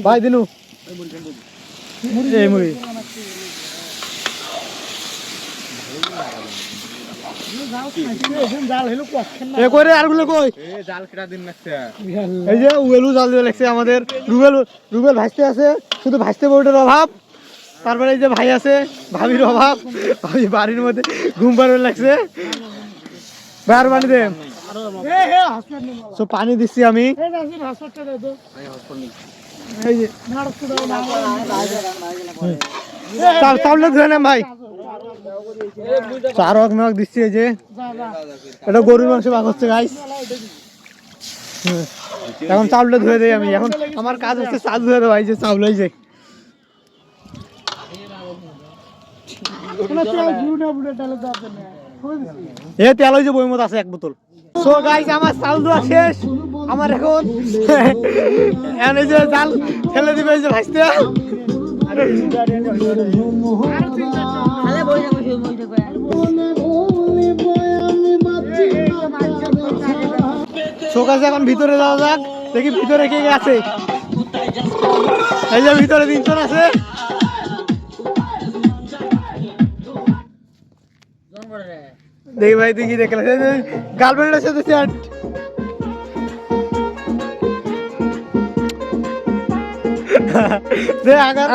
ভাই দিনু এই মুড়ি এ করে আরগুলো কই জাল কেটা দিন লাগছে এই যে উয়েলু জাল দিয়ে লাগছে আমাদের রুবেল ভাসতে আছে শুধু ভাসতে বোর্ডের অভাব তারপরে এই যে ভাই আছে ভাবির অভাব ভাবি বাড়ির মধ্যে ঘুম পাড়বে লাগছে বাইর পানি দে পানি দিচ্ছি আমি এই যে চাউল ধুয়ে নেন ভাই চার মেঘ দিচ্ছি এই যে এটা গরুর মাংস ভাগ হচ্ছে গাইস এখন চাউলটা ধুয়ে দেই আমি এখন আমার কাজ হচ্ছে চাল ধুয়ে দেওয়া এই যে চাউল এই যে এ তেল হয়েছে বই মতো আছে এক বোতল সো গাইস আমার চাল ধোয়া শেষ আমার এখন এই যে জাল ফেলে দিবে এই যে ভাসতে শোকাছে এখন ভিতরে যাওয়া যাক দেখি ভিতরে কে আছে এই যে ভিতরে তিনজন আছে দেখি ভাই তুই কি দেখলে গার্লফ্রেন্ডের সাথে চ্যাট দে আগার